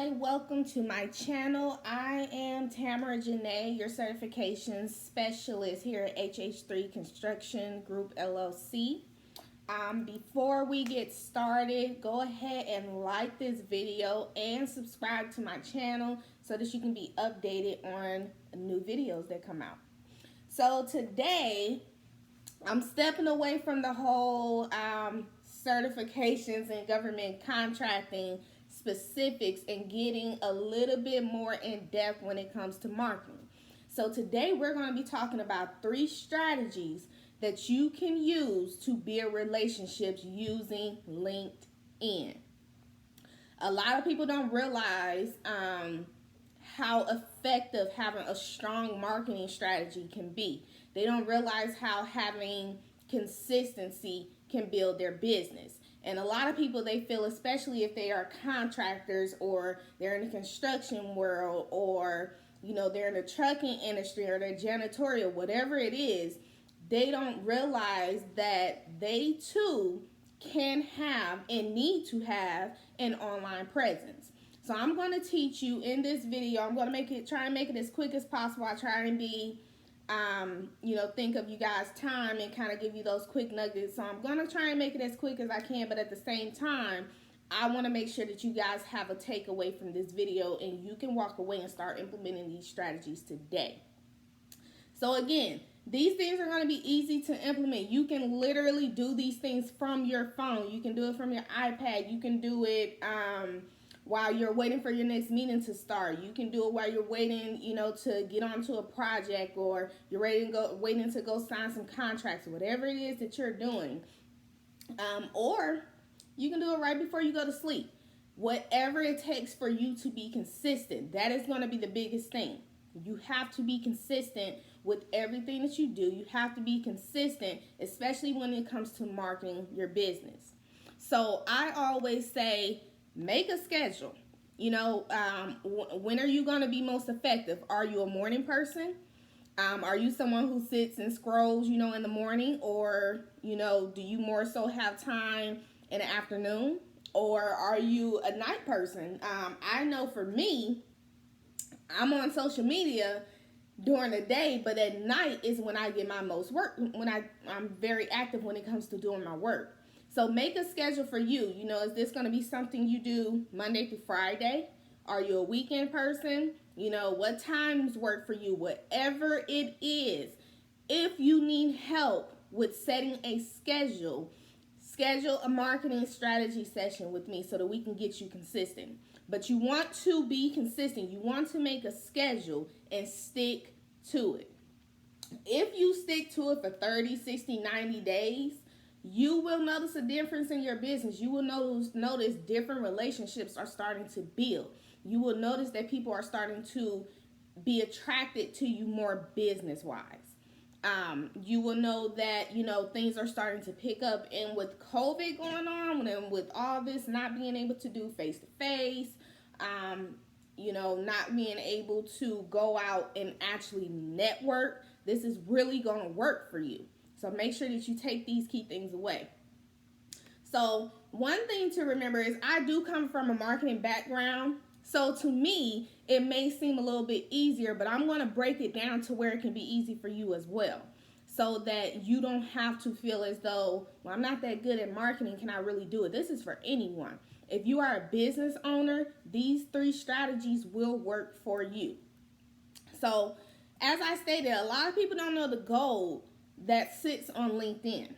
Hi, welcome to my channel. I am Tamara Janee, your certification specialist here at HH3 Construction Group LLC. Before we get started, go ahead and like this video and subscribe to my channel so that you can be updated on new videos that come out. So today, I'm stepping away from the whole certifications and government contracting specifics and getting a little bit more in depth when it comes to marketing. So today we're going to be talking about 3 strategies that you can use to build relationships using LinkedIn. A lot of people don't realize how effective having a strong marketing strategy can be. They don't realize how having consistency can build their business. And a lot of people, they feel, especially if they are contractors or they're in the construction world or, they're in the trucking industry or they're janitorial, whatever it is, they don't realize that they too can have and need to have an online presence. So I'm going to teach you in this video. I'm going to try and make it as quick as possible. I try and be, think of you guys' time and kind of give you those quick nuggets. So I'm going to try and make it as quick as I can, but at the same time, I want to make sure that you guys have a takeaway from this video and you can walk away and start implementing these strategies today. So again, these things are going to be easy to implement. You can literally do these things from your phone. You can do it from your iPad. You can do it while you're waiting for your next meeting to start. You can do it while you're waiting, to get onto a project, or you're waiting to go sign some contracts, whatever it is that you're doing. Or you can do it right before you go to sleep. Whatever it takes for you to be consistent, that is going to be the biggest thing. You have to be consistent with everything that you do. You have to be consistent, especially when it comes to marketing your business. So I always say, make a schedule. When are you going to be most effective? Are you a morning person? Are you someone who sits and scrolls, in the morning? Or, do you more so have time in the afternoon? Or are you a night person? I know for me, I'm on social media during the day, but at night is when I get my most work, when I'm very active when it comes to doing my work. So make a schedule for you. Is this going to be something you do Monday through Friday? Are you a weekend person? What times work for you? Whatever it is, if you need help with setting a schedule a marketing strategy session with me so that we can get you consistent. But you want to be consistent. You want to make a schedule and stick to it. If you stick to it for 30, 60, 90 days, you will notice a difference in your business. You will notice different relationships are starting to build. You will notice that people are starting to be attracted to you more business-wise. You will know that, things are starting to pick up. And with COVID going on and with all this not being able to do face-to-face, not being able to go out and actually network, this is really going to work for you. So make sure that you take these key things away. So one thing to remember is I do come from a marketing background. So to me, it may seem a little bit easier, but I'm going to break it down to where it can be easy for you as well. So that you don't have to feel as though, well, I'm not that good at marketing. Can I really do it? This is for anyone. If you are a business owner, these 3 strategies will work for you. So as I stated, a lot of people don't know the gold that sits on LinkedIn.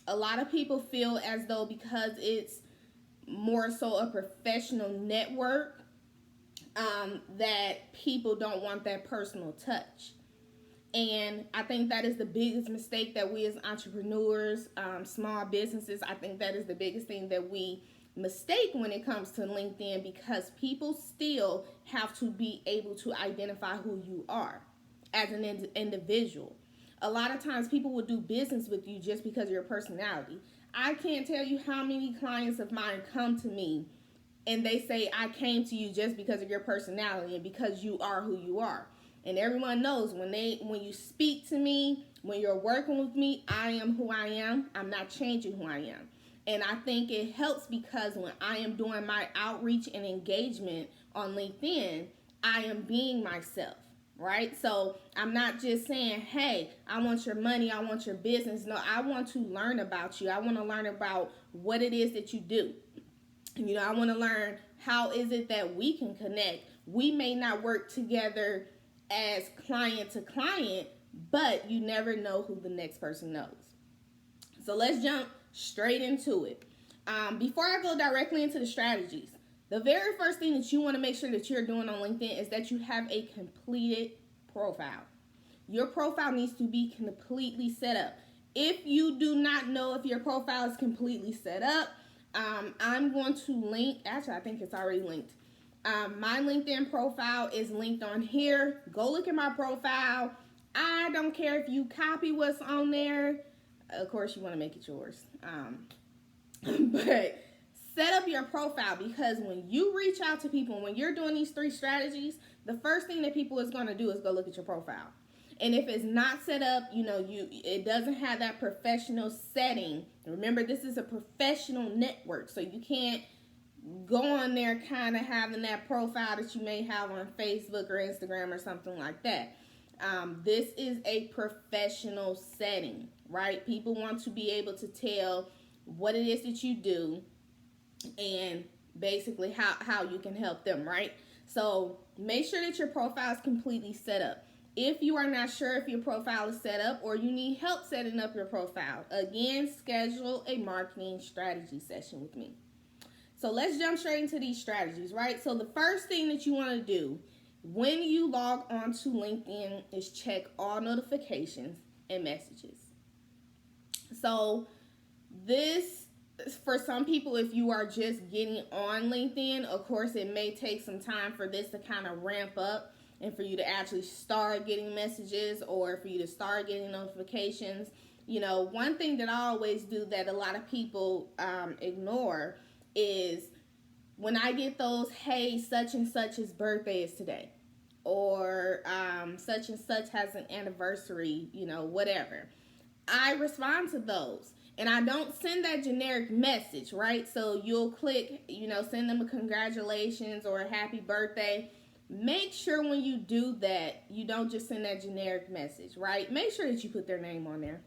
A lot of people feel as though because it's more so a professional network, that people don't want that personal touch. And I think that is the biggest mistake that we as entrepreneurs, small businesses, I think that is the biggest thing that we mistake when it comes to LinkedIn, because people still have to be able to identify who you are as an individual. A lot of times people will do business with you just because of your personality. I can't tell you how many clients of mine come to me and they say, I came to you just because of your personality and because you are who you are. And everyone knows when you speak to me, when you're working with me, I am who I am. I'm not changing who I am. And I think it helps because when I am doing my outreach and engagement on LinkedIn, I am being myself, right? So I'm not just saying, hey, I want your money, I want your business. No, I want to learn about you. I want to learn about what it is that you do. I want to learn how is it that we can connect. We may not work together as client to client, but you never know who the next person knows. So let's jump straight into it. Before I go directly into the strategies, the very first thing that you want to make sure that you're doing on LinkedIn is that you have a completed profile. Your profile needs to be completely set up. If you do not know if your profile is completely set up, I'm going to link, actually I think it's already linked. My LinkedIn profile is linked on here. Go look at my profile. I don't care if you copy what's on there. Of course, you want to make it yours. But set up your profile, because when you reach out to people, when you're doing these 3 strategies, the first thing that people is going to do is go look at your profile. And if it's not set up, it doesn't have that professional setting. Remember, this is a professional network, so you can't go on there kind of having that profile that you may have on Facebook or Instagram or something like that. This is a professional setting, right? People want to be able to tell what it is that you do and basically how you can help them, right? So make sure that your profile is completely set up. If you are not sure if your profile is set up or you need help setting up your profile, again, schedule a marketing strategy session with me. So let's jump straight into these strategies, right? So the first thing that you want to do when you log on to LinkedIn is check all notifications and messages. So this, for some people, if you are just getting on LinkedIn, of course, it may take some time for this to kind of ramp up and for you to actually start getting messages or for you to start getting notifications. One thing that I always do that a lot of people ignore is when I get those, hey, such and such's birthday is today, or such and such has an anniversary, whatever. I respond to those. And I don't send that generic message, right? So you'll click, send them a congratulations or a happy birthday. Make sure when you do that, you don't just send that generic message, right? Make sure that you put their name on there.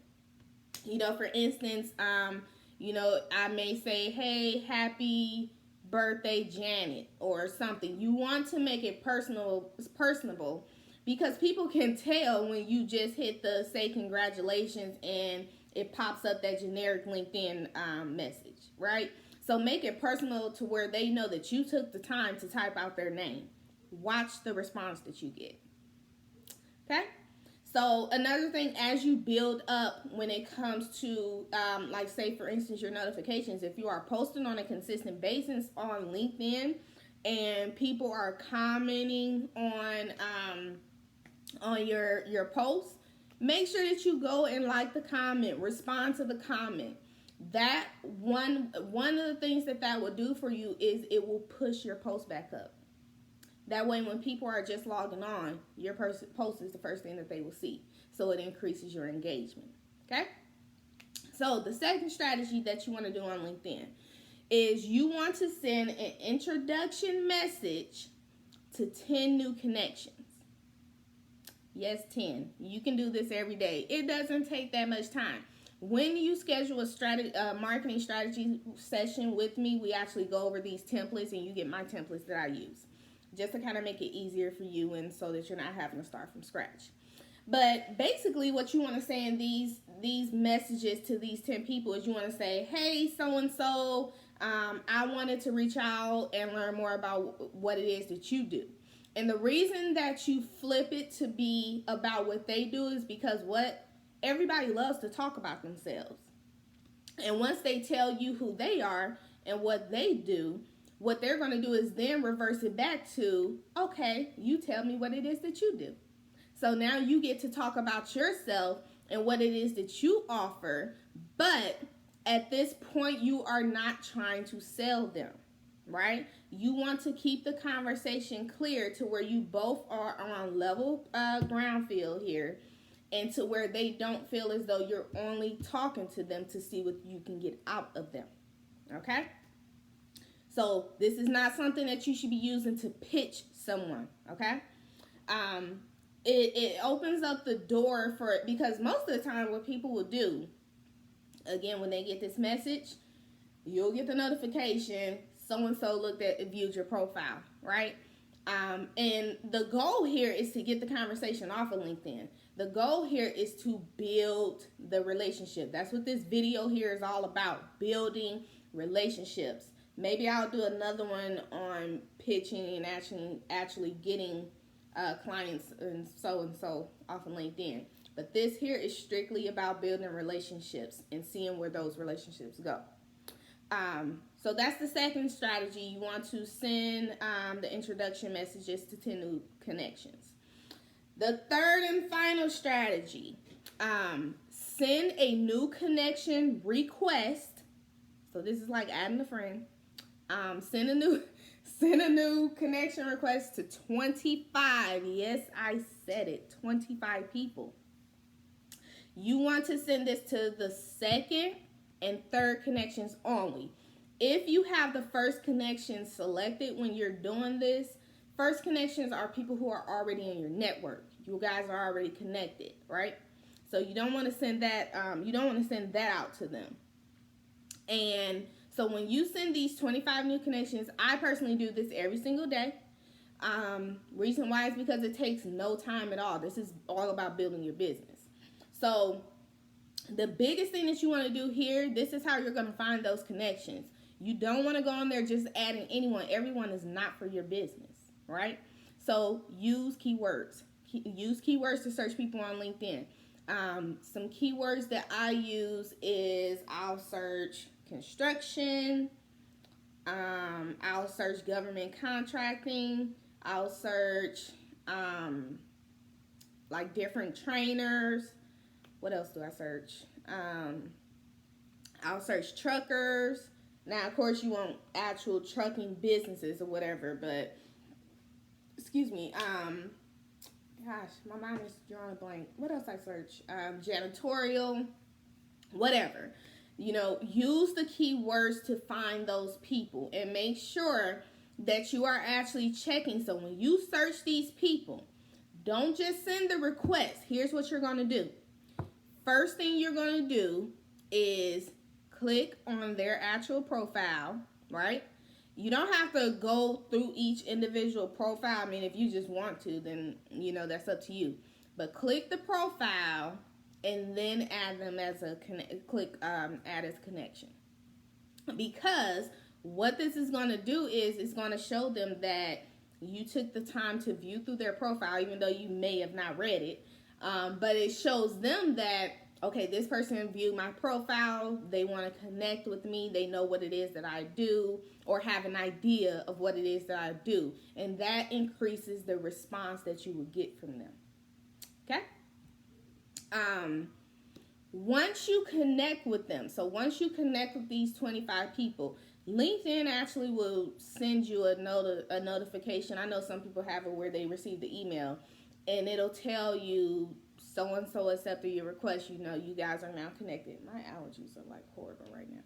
For instance, I may say, hey, happy birthday, Janee, or something. You want to make it personable, because people can tell when you just hit the say congratulations and it pops up that generic LinkedIn message, right? So make it personal to where they know that you took the time to type out their name. Watch the response that you get. Okay? So another thing, as you build up when it comes to, like say for instance, your notifications, if you are posting on a consistent basis on LinkedIn and people are commenting on your posts, make sure that you go and like the comment, respond to the comment. That one of the things that will do for you is it will push your post back up. That way, when people are just logging on, your post is the first thing that they will see. So it increases your engagement. Okay? So the second strategy that you want to do on LinkedIn is you want to send an introduction message to 10 new connections. Yes, 10. You can do this every day. It doesn't take that much time. When you schedule a marketing strategy session with me, we actually go over these templates and you get my templates that I use, just to kind of make it easier for you and so that you're not having to start from scratch. But basically what you want to say in these messages to these 10 people is you want to say, hey, so-and-so, I wanted to reach out and learn more about what it is that you do. And the reason that you flip it to be about what they do is because everybody loves to talk about themselves. And once they tell you who they are and what they do, what they're going to do is then reverse it back to, okay, you tell me what it is that you do. So now you get to talk about yourself and what it is that you offer, but at this point you are not trying to sell them, right? You want to keep the conversation clear to where you both are on level ground field here, and to where they don't feel as though you're only talking to them to see what you can get out of them. Okay? So this is not something that you should be using to pitch someone. Okay? It opens up the door for it, because most of the time what people will do, again, when they get this message, you'll get the notification, so-and-so viewed your profile, right? And the goal here is to get the conversation off of LinkedIn. The goal here is to build the relationship. That's what this video here is all about, building relationships. Maybe I'll do another one on pitching and actually getting clients and so off of LinkedIn. But this here is strictly about building relationships and seeing where those relationships go. So that's the second strategy. You want to send the introduction messages to 10 new connections. The third and final strategy, send a new connection request. So this is like adding a friend. Send a new connection request to 25. Yes, I said it. 25 people. You want to send this to the second and third connections only. If you have the first connection selected when you're doing this, first connections are people who are already in your network. You guys are already connected, right? So you don't want to send that. You don't want to send that out to them. And so when you send these 25 new connections, I personally do this every single day. Reason why is because it takes no time at all. This is all about building your business. So the biggest thing that you want to do here, this is how you're going to find those connections. You don't want to go on there just adding anyone. Everyone is not for your business, right? So use keywords. Use keywords to search people on LinkedIn. Some keywords that I use is I'll search construction. I'll search government contracting. I'll search like different trainers. What else do I search? I'll search truckers. Now, of course, you want actual trucking businesses or whatever, but excuse me. Gosh, my mind is drawing a blank. What else I search? Janitorial, whatever. Use the keywords to find those people and make sure that you are actually checking. So when you search these people, don't just send the request. Here's what you're going to do. First thing you're going to do is click on their actual profile, right? You don't have to go through each individual profile. I mean, if you just want to, then, that's up to you. But click the profile and then add them as add as connection. Because what this is going to do is it's going to show them that you took the time to view through their profile, even though you may have not read it. But it shows them that, okay, this person viewed my profile. They want to connect with me. They know what it is that I do or have an idea of what it is that I do. And that increases the response that you will get from them. Okay? Once you connect with them, so once you connect with these 25 people, LinkedIn actually will send you a notification. I know some people have it where they receive the email, and it'll tell you so-and-so accepted your request. You guys are now connected. My allergies are like horrible right now.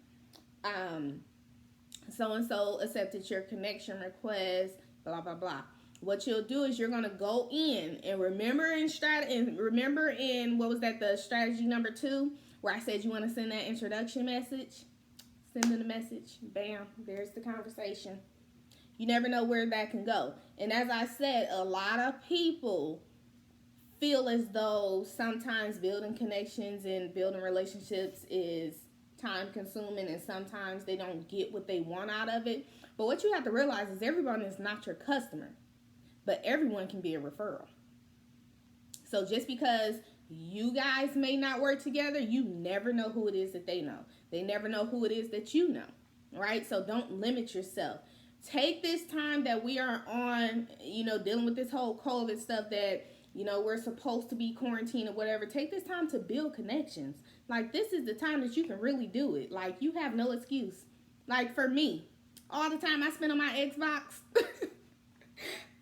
So-and-so accepted your connection request, blah, blah, blah. What you'll do is you're going to go in and remember in what was that, the strategy number 2, where I said you want to send that introduction message. Send them the message. Bam. There's the conversation. You never know where that can go. And as I said, a lot of people feel as though sometimes building connections and building relationships is time consuming, and sometimes they don't get what they want out of it. But what you have to realize is everyone is not your customer, but everyone can be a referral. So just because you guys may not work together, you never know who it is that they know. They never know who it is that you know, right? So don't limit yourself. Take this time that we are on, dealing with this whole COVID stuff that, we're supposed to be quarantined or whatever. Take this time to build connections. Like, this is the time that you can really do it. Like, you have no excuse. Like, for me, all the time I spend on my Xbox,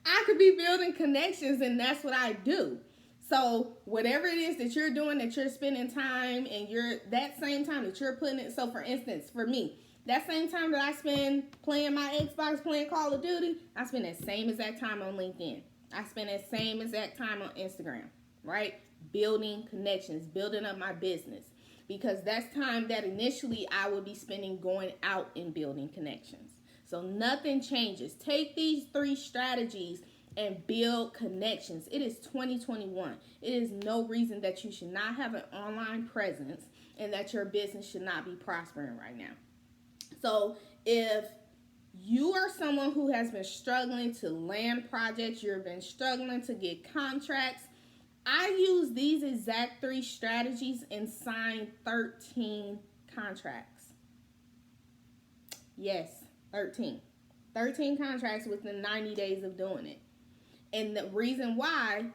I could be building connections, and that's what I do. So whatever it is that you're doing, that you're spending time, and that same time that you're putting it. So for instance, for me, That same time that I spend playing my Xbox, playing Call of Duty, I spend that same exact time on LinkedIn. I spend that same exact time on Instagram, right? Building connections, building up my business. Because that's time that initially I would be spending going out and building connections. So nothing changes. Take these 3 strategies and build connections. It is 2021. It is no reason that you should not have an online presence and that your business should not be prospering right now. So if you are someone who has been struggling to land projects, you've been struggling to get contracts, I use these exact 3 strategies and signed 13 contracts. Yes, 13. 13 contracts within 90 days of doing it. And the reason why,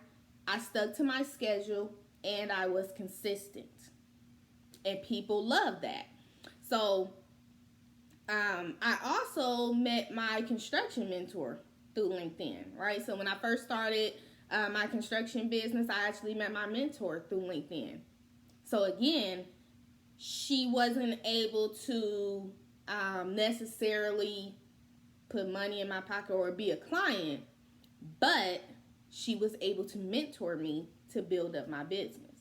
I stuck to my schedule and I was consistent. And people love that. So, I also met my construction mentor through LinkedIn, right? So when I first started my construction business, I actually met my mentor through LinkedIn. So again, she wasn't able to necessarily put money in my pocket or be a client, but she was able to mentor me to build up my business.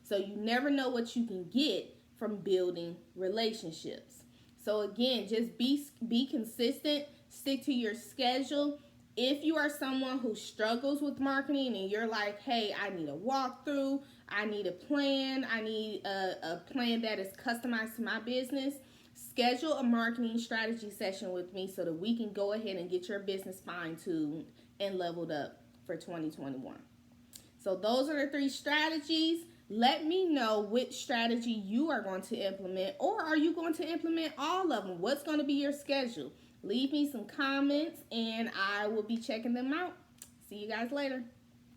So you never know what you can get from building relationships. So again, just be consistent, stick to your schedule. If you are someone who struggles with marketing and you're like, hey, I need a walkthrough, I need a plan, I need a plan that is customized to my business, schedule a marketing strategy session with me so that we can go ahead and get your business fine-tuned and leveled up for 2021. So those are the 3 strategies. Let me know which strategy you are going to implement, or are you going to implement all of them? What's going to be your schedule? Leave me some comments and I will be checking them out. See you guys later.